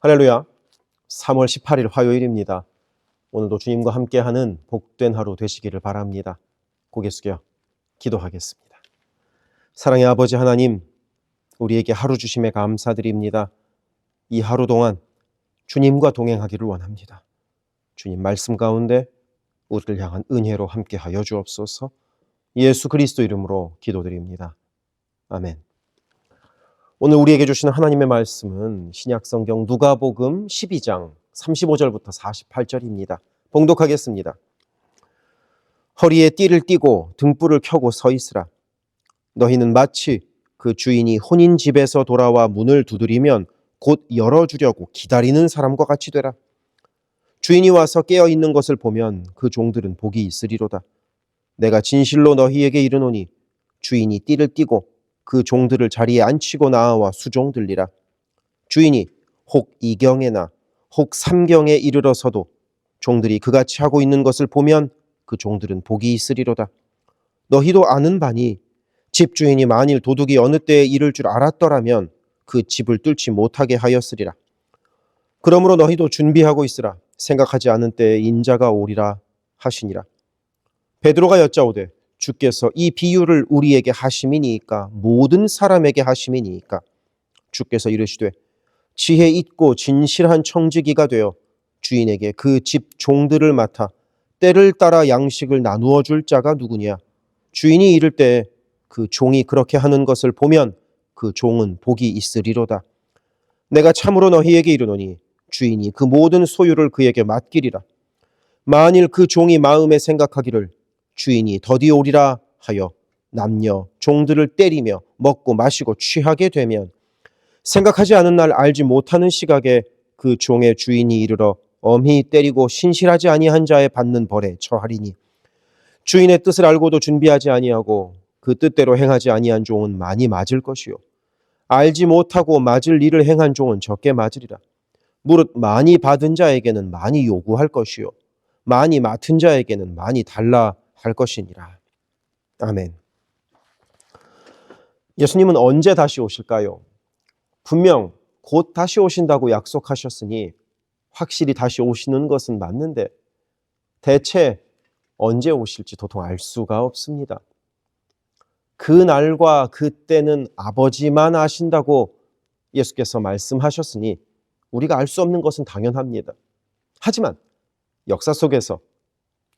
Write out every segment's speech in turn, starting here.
할렐루야. 3월 18일 화요일입니다. 오늘도 주님과 함께하는 복된 하루 되시기를 바랍니다. 고개 숙여 기도하겠습니다. 사랑의 아버지 하나님, 우리에게 하루 주심에 감사드립니다. 이 하루 동안 주님과 동행하기를 원합니다. 주님 말씀 가운데 우리를 향한 은혜로 함께하여 주옵소서. 예수 그리스도 이름으로 기도드립니다. 아멘. 오늘 우리에게 주시는 하나님의 말씀은 신약성경 누가복음 12장 35절부터 48절입니다. 봉독하겠습니다. 허리에 띠를 띠고 등불을 켜고 서 있으라. 너희는 마치 그 주인이 혼인 집에서 돌아와 문을 두드리면 곧 열어주려고 기다리는 사람과 같이 되라. 주인이 와서 깨어 있는 것을 보면 그 종들은 복이 있으리로다. 내가 진실로 너희에게 이르노니 주인이 띠를 띠고 그 종들을 자리에 앉히고 나와 수종 들리라. 주인이 혹 이경에나 혹 삼경에 이르러서도 종들이 그같이 하고 있는 것을 보면 그 종들은 복이 있으리로다. 너희도 아는 바니 집주인이 만일 도둑이 어느 때에 이를 줄 알았더라면 그 집을 뚫지 못하게 하였으리라. 그러므로 너희도 준비하고 있으라. 생각하지 않은 때에 인자가 오리라 하시니라. 베드로가 여짜오되 주께서 이 비유를 우리에게 하심이니이까 모든 사람에게 하심이니이까. 주께서 이르시되 지혜 있고 진실한 청지기가 되어 주인에게 그 집 종들을 맡아 때를 따라 양식을 나누어 줄 자가 누구냐. 주인이 이를 때 그 종이 그렇게 하는 것을 보면 그 종은 복이 있으리로다. 내가 참으로 너희에게 이르노니 주인이 그 모든 소유를 그에게 맡기리라. 만일 그 종이 마음에 생각하기를 주인이 더디 오리라 하여 남녀 종들을 때리며 먹고 마시고 취하게 되면 생각하지 않은 날 알지 못하는 시각에 그 종의 주인이 이르러 엄히 때리고 신실하지 아니한 자의 받는 벌에 처하리니 주인의 뜻을 알고도 준비하지 아니하고 그 뜻대로 행하지 아니한 종은 많이 맞을 것이요 알지 못하고 맞을 일을 행한 종은 적게 맞으리라. 무릇 많이 받은 자에게는 많이 요구할 것이요 많이 맡은 자에게는 많이 달라 할 것이니라. 아멘. 예수님은 언제 다시 오실까요? 분명 곧 다시 오신다고 약속하셨으니 확실히 다시 오시는 것은 맞는데 대체 언제 오실지 도통 알 수가 없습니다. 그 날과 그때는 아버지만 아신다고 예수께서 말씀하셨으니 우리가 알 수 없는 것은 당연합니다. 하지만 역사 속에서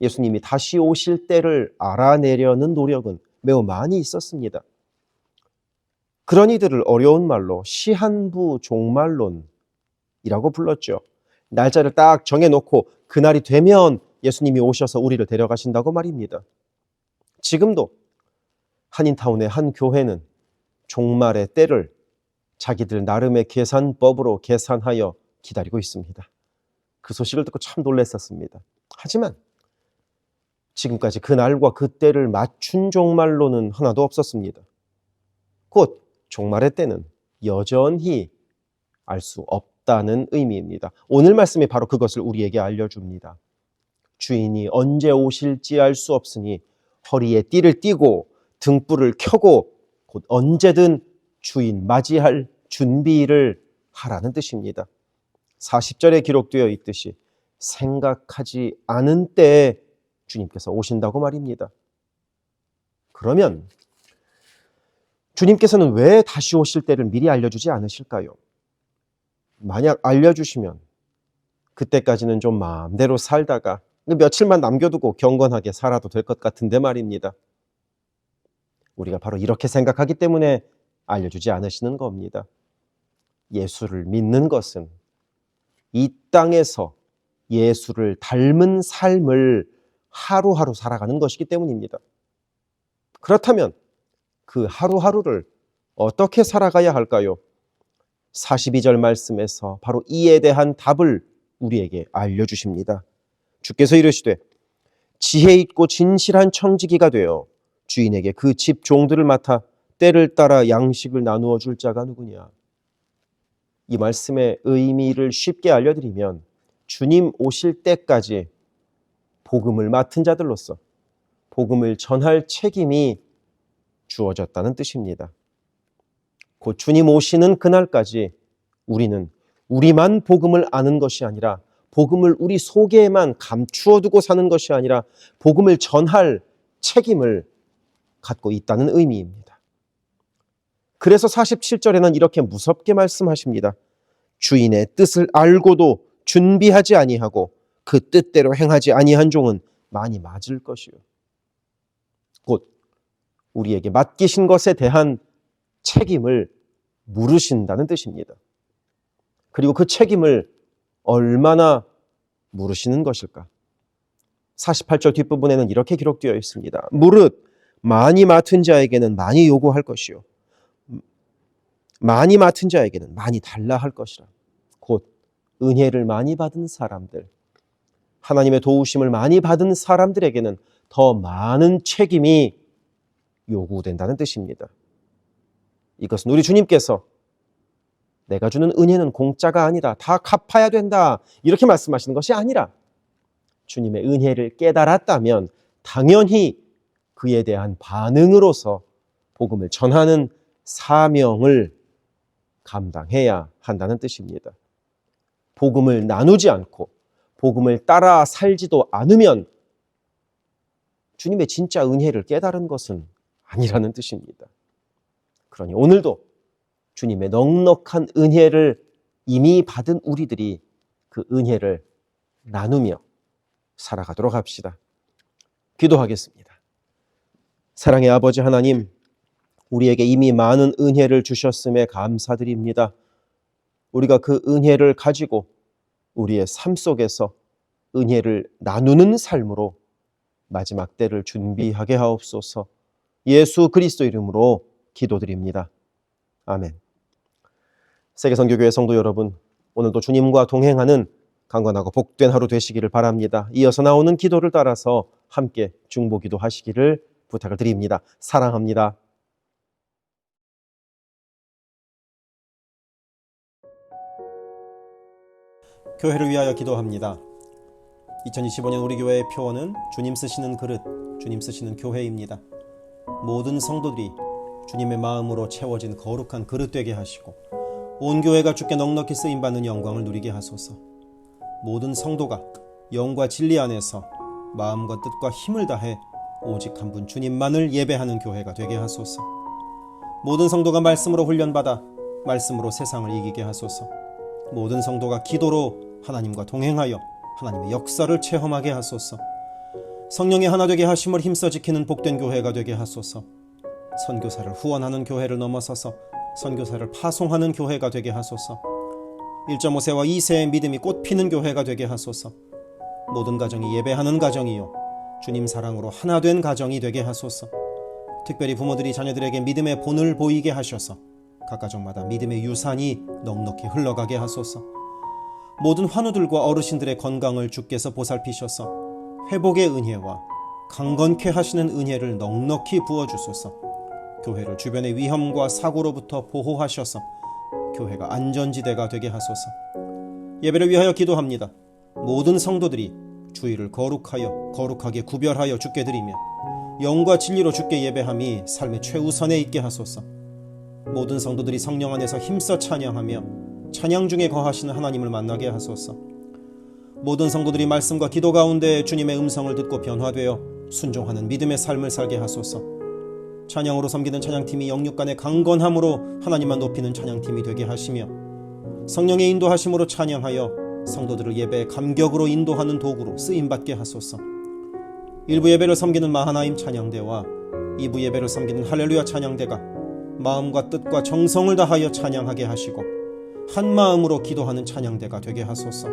예수님이 다시 오실 때를 알아내려는 노력은 매우 많이 있었습니다. 그런 이들을 어려운 말로 시한부 종말론이라고 불렀죠. 날짜를 딱 정해놓고 그날이 되면 예수님이 오셔서 우리를 데려가신다고 말입니다. 지금도 한인타운의 한 교회는 종말의 때를 자기들 나름의 계산법으로 계산하여 기다리고 있습니다. 그 소식을 듣고 참 놀랐었습니다. 하지만 지금까지 그 날과 그 때를 맞춘 종말론은 하나도 없었습니다. 곧 종말의 때는 여전히 알 수 없다는 의미입니다. 오늘 말씀이 바로 그것을 우리에게 알려줍니다. 주인이 언제 오실지 알 수 없으니 허리에 띠를 띠고 등불을 켜고 곧 언제든 주인 맞이할 준비를 하라는 뜻입니다. 40절에 기록되어 있듯이 생각하지 않은 때에 주님께서 오신다고 말입니다. 그러면 주님께서는 왜 다시 오실 때를 미리 알려주지 않으실까요? 만약 알려주시면 그때까지는 좀 마음대로 살다가 며칠만 남겨두고 경건하게 살아도 될 것 같은데 말입니다. 우리가 바로 이렇게 생각하기 때문에 알려주지 않으시는 겁니다. 예수를 믿는 것은 이 땅에서 예수를 닮은 삶을 하루하루 살아가는 것이기 때문입니다. 그렇다면 그 하루하루를 어떻게 살아가야 할까요? 42절 말씀에서 바로 이에 대한 답을 우리에게 알려주십니다. 주께서 이르시되 지혜 있고 진실한 청지기가 되어 주인에게 그 집 종들을 맡아 때를 따라 양식을 나누어 줄 자가 누구냐. 이 말씀의 의미를 쉽게 알려드리면 주님 오실 때까지 복음을 맡은 자들로서 복음을 전할 책임이 주어졌다는 뜻입니다. 곧 주님 오시는 그날까지 우리는 우리만 복음을 아는 것이 아니라 복음을 우리 속에만 감추어 두고 사는 것이 아니라 복음을 전할 책임을 갖고 있다는 의미입니다. 그래서 47절에는 이렇게 무섭게 말씀하십니다. 주인의 뜻을 알고도 준비하지 아니하고 그 뜻대로 행하지 아니한 종은 많이 맞을 것이요. 곧 우리에게 맡기신 것에 대한 책임을 물으신다는 뜻입니다. 그리고 그 책임을 얼마나 물으시는 것일까? 48절 뒷부분에는 이렇게 기록되어 있습니다. 무릇 많이 맡은 자에게는 많이 요구할 것이요 많이 맡은 자에게는 많이 달라 할 것이라. 곧 은혜를 많이 받은 사람들, 하나님의 도우심을 많이 받은 사람들에게는 더 많은 책임이 요구된다는 뜻입니다. 이것은 우리 주님께서 내가 주는 은혜는 공짜가 아니다, 다 갚아야 된다, 이렇게 말씀하시는 것이 아니라 주님의 은혜를 깨달았다면 당연히 그에 대한 반응으로서 복음을 전하는 사명을 감당해야 한다는 뜻입니다. 복음을 나누지 않고 복음을 따라 살지도 않으면 주님의 진짜 은혜를 깨달은 것은 아니라는 뜻입니다. 그러니 오늘도 주님의 넉넉한 은혜를 이미 받은 우리들이 그 은혜를 나누며 살아가도록 합시다. 기도하겠습니다. 사랑의 아버지 하나님, 우리에게 이미 많은 은혜를 주셨음에 감사드립니다. 우리가 그 은혜를 가지고 우리의 삶 속에서 은혜를 나누는 삶으로 마지막 때를 준비하게 하옵소서. 예수 그리스도 이름으로 기도드립니다. 아멘. 세계선교교회 성도 여러분, 오늘도 주님과 동행하는 강건하고 복된 하루 되시기를 바랍니다. 이어서 나오는 기도를 따라서 함께 중보기도 하시기를 부탁을 드립니다. 사랑합니다. 교회를 위하여 기도합니다. 2025년 우리 교회의 표어는 주님 쓰시는 그릇, 주님 쓰시는 교회입니다. 모든 성도들이 주님의 마음으로 채워진 거룩한 그릇 되게 하시고 온 교회가 주께 넉넉히 쓰임받는 영광을 누리게 하소서. 모든 성도가 영과 진리 안에서 마음과 뜻과 힘을 다해 오직 한 분 주님만을 예배하는 교회가 되게 하소서. 모든 성도가 말씀으로 훈련받아 말씀으로 세상을 이기게 하소서. 모든 성도가 기도로 하나님과 동행하여 하나님의 역사를 체험하게 하소서. 성령의 하나 되게 하심을 힘써 지키는 복된 교회가 되게 하소서. 선교사를 후원하는 교회를 넘어서서 선교사를 파송하는 교회가 되게 하소서. 1.5세와 2세의 믿음이 꽃피는 교회가 되게 하소서. 모든 가정이 예배하는 가정이요 주님 사랑으로 하나 된 가정이 되게 하소서. 특별히 부모들이 자녀들에게 믿음의 본을 보이게 하셔서 각 가정마다 믿음의 유산이 넉넉히 흘러가게 하소서. 모든 환우들과 어르신들의 건강을 주께서 보살피셔서 회복의 은혜와 강건케 하시는 은혜를 넉넉히 부어주소서. 교회를 주변의 위험과 사고로부터 보호하셔서 교회가 안전지대가 되게 하소서. 예배를 위하여 기도합니다. 모든 성도들이 주의를 거룩하게 구별하여 주께 드리며 영과 진리로 주께 예배함이 삶의 최우선에 있게 하소서. 모든 성도들이 성령 안에서 힘써 찬양하며 찬양 중에 거하시는 하나님을 만나게 하소서. 모든 성도들이 말씀과 기도 가운데 주님의 음성을 듣고 변화되어 순종하는 믿음의 삶을 살게 하소서. 찬양으로 섬기는 찬양팀이 영육간의 강건함으로 하나님만 높이는 찬양팀이 되게 하시며 성령의 인도하심으로 찬양하여 성도들을 예배의 감격으로 인도하는 도구로 쓰임받게 하소서. 1부 예배를 섬기는 마하나임 찬양대와 2부 예배를 섬기는 할렐루야 찬양대가 마음과 뜻과 정성을 다하여 찬양하게 하시고 한 마음으로 기도하는 찬양대가 되게 하소서.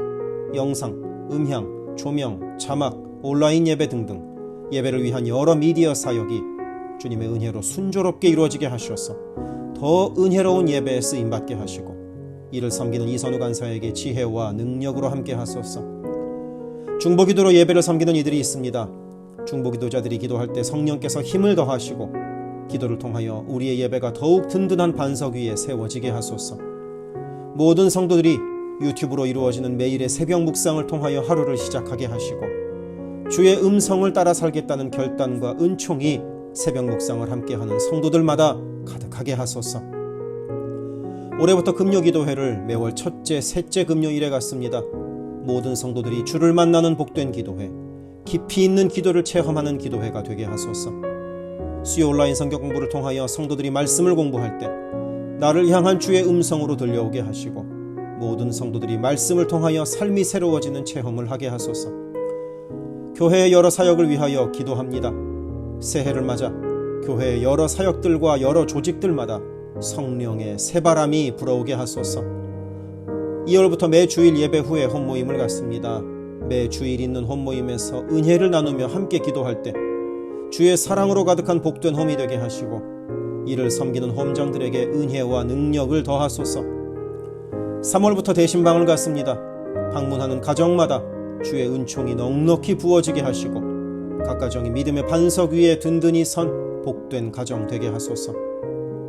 영상, 음향, 조명, 자막, 온라인 예배 등등 예배를 위한 여러 미디어 사역이 주님의 은혜로 순조롭게 이루어지게 하셔서 더 은혜로운 예배에 쓰임받게 하시고 이를 섬기는 이선우 간사에게 지혜와 능력으로 함께 하소서. 중보기도로 예배를 섬기는 이들이 있습니다. 중보기도자들이 기도할 때 성령께서 힘을 더하시고 기도를 통하여 우리의 예배가 더욱 든든한 반석 위에 세워지게 하소서. 모든 성도들이 유튜브로 이루어지는 매일의 새벽 묵상을 통하여 하루를 시작하게 하시고 주의 음성을 따라 살겠다는 결단과 은총이 새벽 묵상을 함께하는 성도들마다 가득하게 하소서. 올해부터 금요기도회를 매월 첫째, 셋째 금요일에 갖습니다. 모든 성도들이 주를 만나는 복된 기도회, 깊이 있는 기도를 체험하는 기도회가 되게 하소서. 수요 온라인 성경 공부를 통하여 성도들이 말씀을 공부할 때 나를 향한 주의 음성으로 들려오게 하시고, 모든 성도들이 말씀을 통하여 삶이 새로워지는 체험을 하게 하소서. 교회의 여러 사역을 위하여 기도합니다. 새해를 맞아 교회의 여러 사역들과 여러 조직들마다 성령의 새바람이 불어오게 하소서. 2월부터 매 주일 예배 후에 혼모임을 갖습니다. 매 주일 있는 혼모임에서 은혜를 나누며 함께 기도할 때 주의 사랑으로 가득한 복된 홈이 되게 하시고, 이를 섬기는 홈장들에게 은혜와 능력을 더하소서. 3월부터 대신방을 갖습니다. 방문하는 가정마다 주의 은총이 넉넉히 부어지게 하시고, 각 가정이 믿음의 반석 위에 든든히 선 복된 가정 되게 하소서.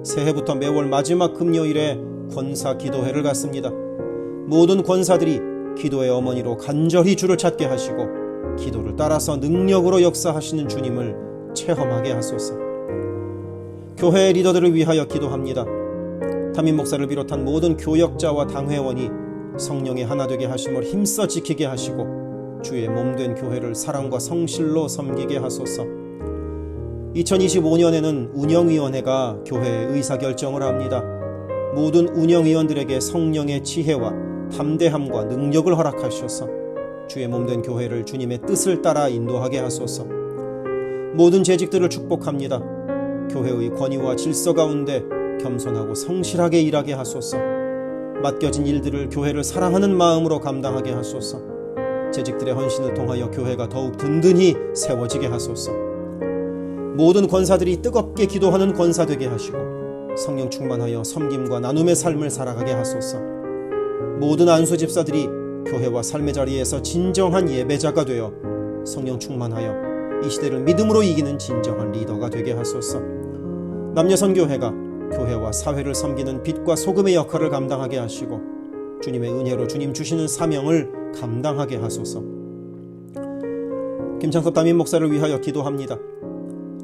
새해부터 매월 마지막 금요일에 권사 기도회를 갖습니다. 모든 권사들이 기도의 어머니로 간절히 주를 찾게 하시고, 기도를 따라서 능력으로 역사하시는 주님을 체험하게 하소서. 교회의 리더들을 위하여 기도합니다. 담임 목사를 비롯한 모든 교역자와 당회원이 성령의 하나 되게 하심을 힘써 지키게 하시고, 주의 몸된 교회를 사랑과 성실로 섬기게 하소서. 2025년에는 운영위원회가 교회의 의사결정을 합니다. 모든 운영위원들에게 성령의 지혜와 담대함과 능력을 허락하셔서 주의 몸된 교회를 주님의 뜻을 따라 인도하게 하소서. 모든 재직들을 축복합니다. 교회의 권위와 질서 가운데 겸손하고 성실하게 일하게 하소서. 맡겨진 일들을 교회를 사랑하는 마음으로 감당하게 하소서. 재직들의 헌신을 통하여 교회가 더욱 든든히 세워지게 하소서. 모든 권사들이 뜨겁게 기도하는 권사 되게 하시고, 성령 충만하여 섬김과 나눔의 삶을 살아가게 하소서. 모든 안수 집사들이 교회와 삶의 자리에서 진정한 예배자가 되어 성령 충만하여 이 시대를 믿음으로 이기는 진정한 리더가 되게 하소서. 남녀선교회가 교회와 사회를 섬기는 빛과 소금의 역할을 감당하게 하시고, 주님의 은혜로 주님 주시는 사명을 감당하게 하소서. 김창섭 담임 목사를 위하여 기도합니다.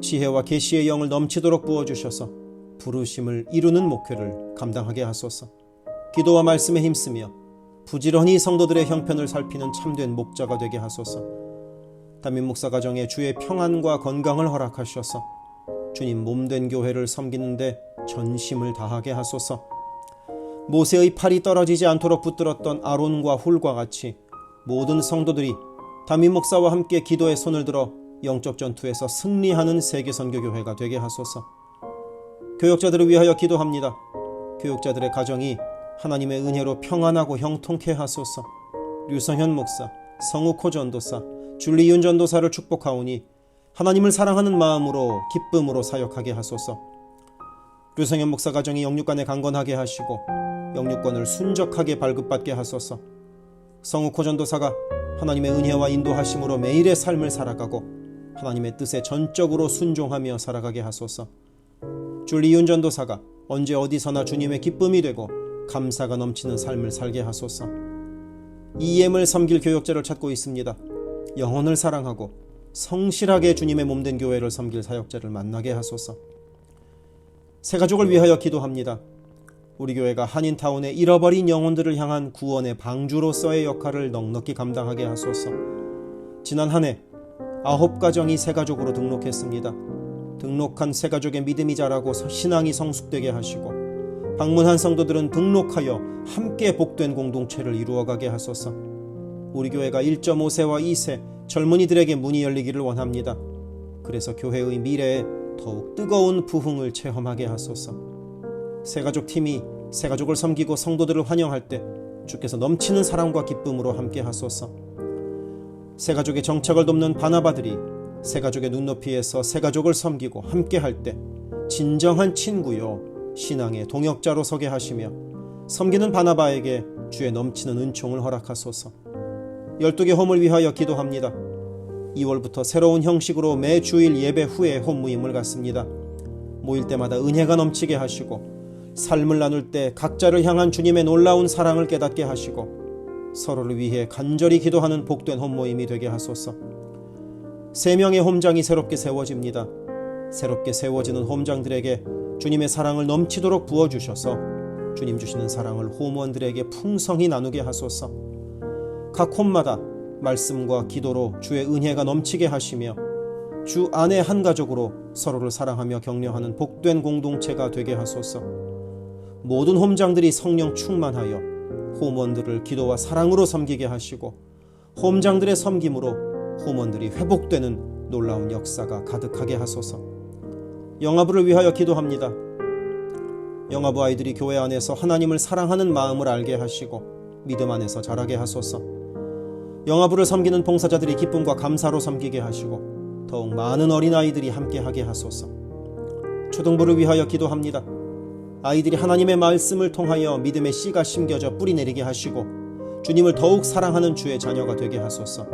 지혜와 계시의 영을 넘치도록 부어주셔서 부르심을 이루는 목회를 감당하게 하소서. 기도와 말씀에 힘쓰며 부지런히 성도들의 형편을 살피는 참된 목자가 되게 하소서. 담임 목사 가정에 주의 평안과 건강을 허락하셔서 주님 몸된 교회를 섬기는데 전심을 다하게 하소서. 모세의 팔이 떨어지지 않도록 붙들었던 아론과 훌과 같이 모든 성도들이 담임 목사와 함께 기도의 손을 들어 영적 전투에서 승리하는 세계선교교회가 되게 하소서. 교역자들을 위하여 기도합니다. 교역자들의 가정이 하나님의 은혜로 평안하고 형통케 하소서. 류성현 목사, 성욱호 전도사, 줄리윤 전도사를 축복하오니 하나님을 사랑하는 마음으로 기쁨으로 사역하게 하소서. 류성현 목사 가정이 영육간에 강건하게 하시고 영육권을 순적하게 발급받게 하소서. 성욱호 전도사가 하나님의 은혜와 인도하심으로 매일의 삶을 살아가고 하나님의 뜻에 전적으로 순종하며 살아가게 하소서. 줄리윤 전도사가 언제 어디서나 주님의 기쁨이 되고 감사가 넘치는 삶을 살게 하소서. EM을 섬길 교역자를 찾고 있습니다. 영혼을 사랑하고 성실하게 주님의 몸된 교회를 섬길 사역자를 만나게 하소서. 새가족을 위하여 기도합니다. 우리 교회가 한인타운의 잃어버린 영혼들을 향한 구원의 방주로서의 역할을 넉넉히 감당하게 하소서. 지난 한 해 9가정이 새가족으로 등록했습니다. 등록한 새가족의 믿음이 자라고 신앙이 성숙되게 하시고, 방문한 성도들은 등록하여 함께 복된 공동체를 이루어가게 하소서. 우리 교회가 1.5세와 2세 젊은이들에게 문이 열리기를 원합니다. 그래서 교회의 미래에 더욱 뜨거운 부흥을 체험하게 하소서. 새가족 팀이 새가족을 섬기고 성도들을 환영할 때 주께서 넘치는 사랑과 기쁨으로 함께 하소서. 새가족의 정착을 돕는 바나바들이 새가족의 눈높이에서 새가족을 섬기고 함께 할 때 진정한 친구요 신앙의 동역자로 서게 하시며, 섬기는 바나바에게 주의 넘치는 은총을 허락하소서. 12개 홈을 위하여 기도합니다. 2월부터 새로운 형식으로 매 주일 예배 후에 홈 모임을 갖습니다. 모일 때마다 은혜가 넘치게 하시고, 삶을 나눌 때 각자를 향한 주님의 놀라운 사랑을 깨닫게 하시고, 서로를 위해 간절히 기도하는 복된 홈 모임이 되게 하소서. 3명의 홈장이 새롭게 세워집니다. 새롭게 세워지는 홈장들에게 주님의 사랑을 넘치도록 부어주셔서 주님 주시는 사랑을 홈원들에게 풍성히 나누게 하소서. 각 홈마다 말씀과 기도로 주의 은혜가 넘치게 하시며 주 안에 한 가족으로 서로를 사랑하며 격려하는 복된 공동체가 되게 하소서. 모든 홈장들이 성령 충만하여 홈원들을 기도와 사랑으로 섬기게 하시고 홈장들의 섬김으로 홈원들이 회복되는 놀라운 역사가 가득하게 하소서. 영아부를 위하여 기도합니다. 영아부 아이들이 교회 안에서 하나님을 사랑하는 마음을 알게 하시고 믿음 안에서 자라게 하소서. 영아부를 섬기는 봉사자들이 기쁨과 감사로 섬기게 하시고 더욱 많은 어린아이들이 함께하게 하소서. 초등부를 위하여 기도합니다. 아이들이 하나님의 말씀을 통하여 믿음의 씨가 심겨져 뿌리 내리게 하시고 주님을 더욱 사랑하는 주의 자녀가 되게 하소서.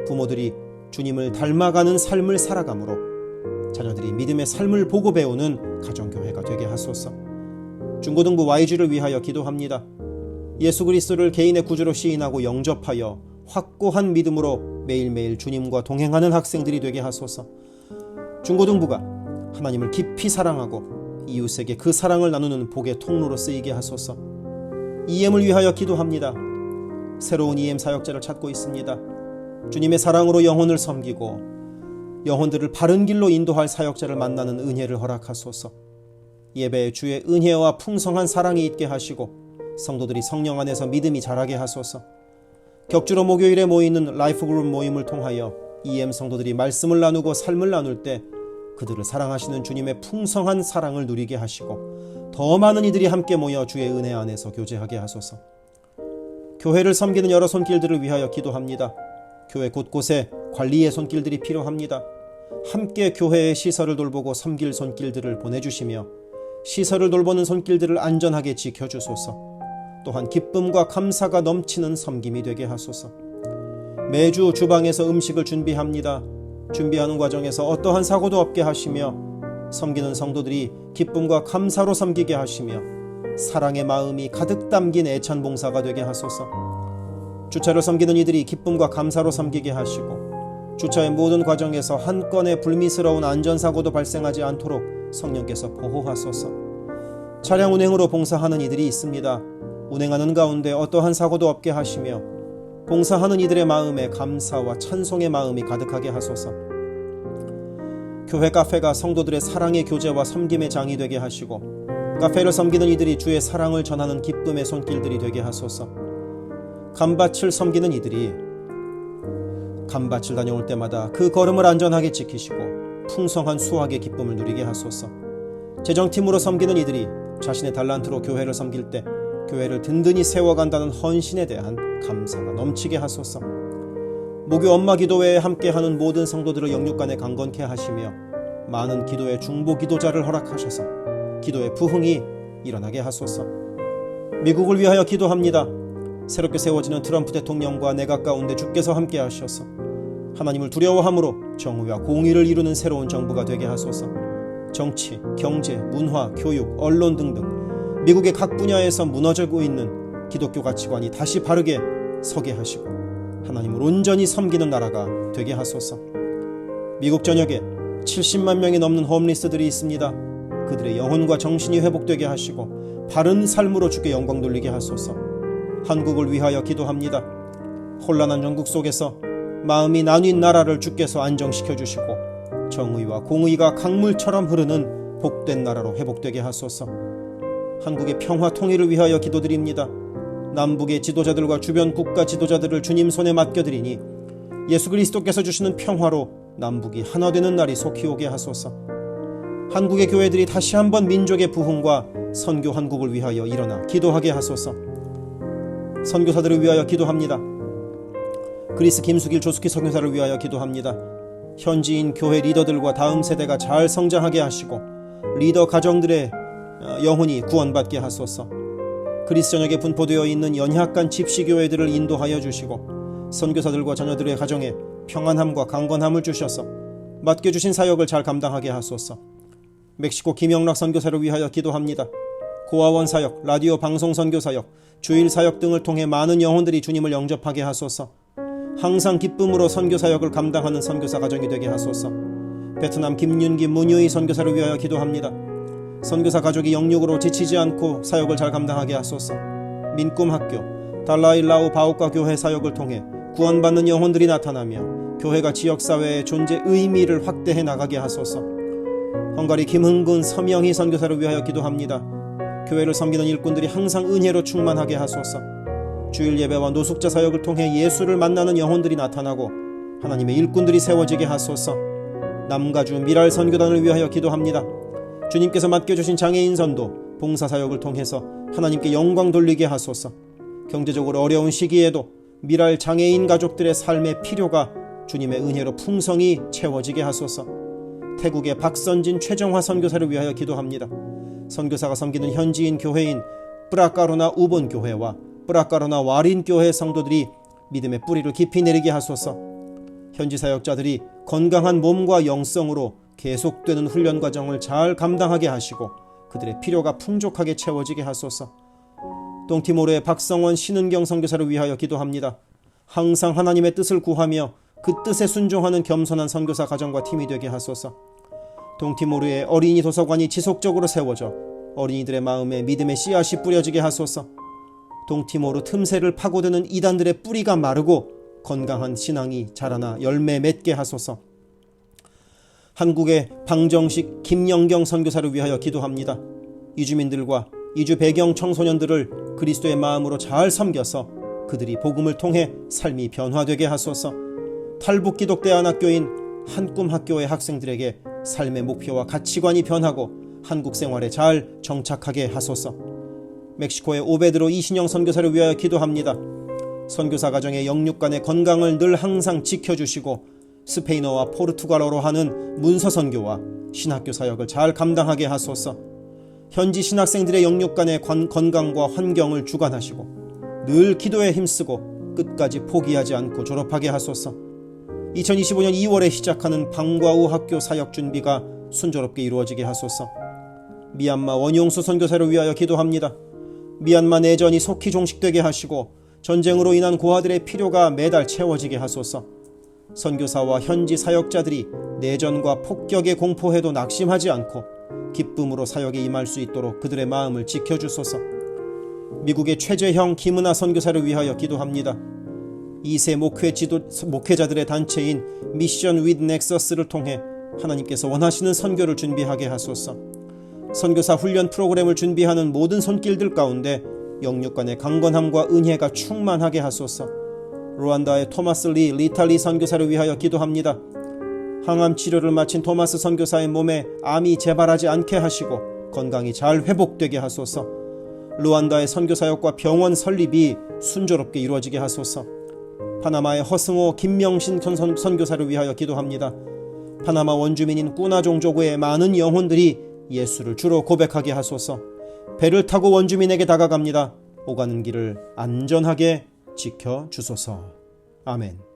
부모들이 주님을 닮아가는 삶을 살아가므로 자녀들이 믿음의 삶을 보고 배우는 가정교회가 되게 하소서. 중고등부 YG를 위하여 기도합니다. 예수 그리스도를 개인의 구주로 시인하고 영접하여 확고한 믿음으로 매일매일 주님과 동행하는 학생들이 되게 하소서. 중고등부가 하나님을 깊이 사랑하고 이웃에게 그 사랑을 나누는 복의 통로로 쓰이게 하소서. EM을 위하여 기도합니다. 새로운 EM 사역자를 찾고 있습니다. 주님의 사랑으로 영혼을 섬기고 영혼들을 바른 길로 인도할 사역자를 만나는 은혜를 허락하소서. 예배에 주의 은혜와 풍성한 사랑이 있게 하시고 성도들이 성령 안에서 믿음이 자라게 하소서. 격주로 목요일에 모이는 라이프그룹 모임을 통하여 EM 성도들이 말씀을 나누고 삶을 나눌 때 그들을 사랑하시는 주님의 풍성한 사랑을 누리게 하시고 더 많은 이들이 함께 모여 주의 은혜 안에서 교제하게 하소서. 교회를 섬기는 여러 손길들을 위하여 기도합니다. 교회 곳곳에 관리의 손길들이 필요합니다. 함께 교회의 시설을 돌보고 섬길 손길들을 보내주시며 시설을 돌보는 손길들을 안전하게 지켜주소서. 또한 기쁨과 감사가 넘치는 섬김이 되게 하소서. 매주 주방에서 음식을 준비합니다. 준비하는 과정에서 어떠한 사고도 없게 하시며 섬기는 성도들이 기쁨과 감사로 섬기게 하시며 사랑의 마음이 가득 담긴 애찬 봉사가 되게 하소서. 주차를 섬기는 이들이 기쁨과 감사로 섬기게 하시고 주차의 모든 과정에서 한 건의 불미스러운 안전사고도 발생하지 않도록 성령께서 보호하소서. 차량 운행으로 봉사하는 이들이 있습니다. 운행하는 가운데 어떠한 사고도 없게 하시며 봉사하는 이들의 마음에 감사와 찬송의 마음이 가득하게 하소서. 교회 카페가 성도들의 사랑의 교제와 섬김의 장이 되게 하시고 카페를 섬기는 이들이 주의 사랑을 전하는 기쁨의 손길들이 되게 하소서. 감밭을 섬기는 이들이 감밭을 다녀올 때마다 그 걸음을 안전하게 지키시고 풍성한 수확의 기쁨을 누리게 하소서. 재정팀으로 섬기는 이들이 자신의 달란트로 교회를 섬길 때 교회를 든든히 세워간다는 헌신에 대한 감사가 넘치게 하소서. 목요 엄마 기도회에 함께하는 모든 성도들을 영육간에 강건케 하시며 많은 기도의 중보 기도자를 허락하셔서 기도의 부흥이 일어나게 하소서. 미국을 위하여 기도합니다. 새롭게 세워지는 트럼프 대통령과 내각 가운데 주께서 함께 하셔서 하나님을 두려워함으로 정의와 공의를 이루는 새로운 정부가 되게 하소서. 정치, 경제, 문화, 교육, 언론 등등 미국의 각 분야에서 무너지고 있는 기독교 가치관이 다시 바르게 서게 하시고 하나님을 온전히 섬기는 나라가 되게 하소서. 미국 전역에 70만 명이 넘는 홈리스들이 있습니다. 그들의 영혼과 정신이 회복되게 하시고 바른 삶으로 주께 영광 돌리게 하소서. 한국을 위하여 기도합니다. 혼란한 전국 속에서 마음이 나뉜 나라를 주께서 안정시켜 주시고 정의와 공의가 강물처럼 흐르는 복된 나라로 회복되게 하소서. 한국의 평화 통일을 위하여 기도드립니다. 남북의 지도자들과 주변 국가 지도자들을 주님 손에 맡겨드리니 예수 그리스도께서 주시는 평화로 남북이 하나 되는 날이 속히 오게 하소서. 한국의 교회들이 다시 한번 민족의 부흥과 선교 한국을 위하여 일어나 기도하게 하소서. 선교사들을 위하여 기도합니다. 그리스 김수길 조숙희 선교사를 위하여 기도합니다. 현지인 교회 리더들과 다음 세대가 잘 성장하게 하시고 리더 가정들의 영혼이 구원받게 하소서. 그리스 전역에 분포되어 있는 연약한 집시교회들을 인도하여 주시고 선교사들과 자녀들의 가정에 평안함과 강건함을 주셔서 맡겨주신 사역을 잘 감당하게 하소서. 멕시코 김영락 선교사를 위하여 기도합니다. 고아원 사역, 라디오 방송 선교 사역, 주일 사역 등을 통해 많은 영혼들이 주님을 영접하게 하소서. 항상 기쁨으로 선교 사역을 감당하는 선교사 가정이 되게 하소서. 베트남 김윤기 문유희 선교사를 위하여 기도합니다. 선교사 가족이 영육으로 지치지 않고 사역을 잘 감당하게 하소서. 민꿈학교, 달라일라우 바오카 교회 사역을 통해 구원받는 영혼들이 나타나며 교회가 지역사회의 존재 의미를 확대해 나가게 하소서. 헝가리 김흥근 서명희 선교사를 위하여 기도합니다. 교회를 섬기는 일꾼들이 항상 은혜로 충만하게 하소서. 주일 예배와 노숙자 사역을 통해 예수를 만나는 영혼들이 나타나고 하나님의 일꾼들이 세워지게 하소서. 남가주 미랄 선교단을 위하여 기도합니다. 주님께서 맡겨주신 장애인 선도, 봉사사역을 통해서 하나님께 영광 돌리게 하소서. 경제적으로 어려운 시기에도 미랄 장애인 가족들의 삶의 필요가 주님의 은혜로 풍성히 채워지게 하소서. 태국의 박선진 최정화 선교사를 위하여 기도합니다. 선교사가 섬기는 현지인 교회인 뿌라카루나 우본 교회와 뿌라카루나 와린 교회 성도들이 믿음의 뿌리를 깊이 내리게 하소서. 현지 사역자들이 건강한 몸과 영성으로 계속되는 훈련 과정을 잘 감당하게 하시고 그들의 필요가 풍족하게 채워지게 하소서. 동티모르의 박성원 신은경 선교사를 위하여 기도합니다. 항상 하나님의 뜻을 구하며 그 뜻에 순종하는 겸손한 선교사 가정과 팀이 되게 하소서. 동티모르의 어린이 도서관이 지속적으로 세워져 어린이들의 마음에 믿음의 씨앗이 뿌려지게 하소서. 동티모르 틈새를 파고드는 이단들의 뿌리가 마르고 건강한 신앙이 자라나 열매 맺게 하소서. 한국의 방정식 김영경 선교사를 위하여 기도합니다. 이주민들과 이주 배경 청소년들을 그리스도의 마음으로 잘 섬겨서 그들이 복음을 통해 삶이 변화되게 하소서. 탈북 기독대안학교인 한꿈학교의 학생들에게 삶의 목표와 가치관이 변하고 한국 생활에 잘 정착하게 하소서. 멕시코의 오베드로 이신영 선교사를 위하여 기도합니다. 선교사 가정의 영육 간의 건강을 늘 항상 지켜주시고 스페인어와 포르투갈어로 하는 문서 선교와 신학교 사역을 잘 감당하게 하소서. 현지 신학생들의 영육 간의 건강과 환경을 주관하시고 늘 기도에 힘쓰고 끝까지 포기하지 않고 졸업하게 하소서. 2025년 2월에 시작하는 방과후 학교 사역 준비가 순조롭게 이루어지게 하소서. 미얀마 원용수 선교사를 위하여 기도합니다. 미얀마 내전이 속히 종식되게 하시고 전쟁으로 인한 고아들의 필요가 매달 채워지게 하소서. 선교사와 현지 사역자들이 내전과 폭격의 공포에도 낙심하지 않고 기쁨으로 사역에 임할 수 있도록 그들의 마음을 지켜주소서. 미국의 최재형 김은하 선교사를 위하여 기도합니다. 2세 목회자들의 단체인 미션 윗 넥서스를 통해 하나님께서 원하시는 선교를 준비하게 하소서. 선교사 훈련 프로그램을 준비하는 모든 손길들 가운데 영육 간의 강건함과 은혜가 충만하게 하소서. 루안다의 토마스 리탈리 선교사를 위하여 기도합니다. 항암 치료를 마친 토마스 선교사의 몸에 암이 재발하지 않게 하시고 건강이 잘 회복되게 하소서. 루안다의 선교사역과 병원 설립이 순조롭게 이루어지게 하소서. 파나마의 허승호 김명신 선교사를 위하여 기도합니다. 파나마 원주민인 꾸나 종족의 많은 영혼들이 예수를 주로 고백하게 하소서. 배를 타고 원주민에게 다가갑니다. 오가는 길을 안전하게 지켜주소서. 아멘.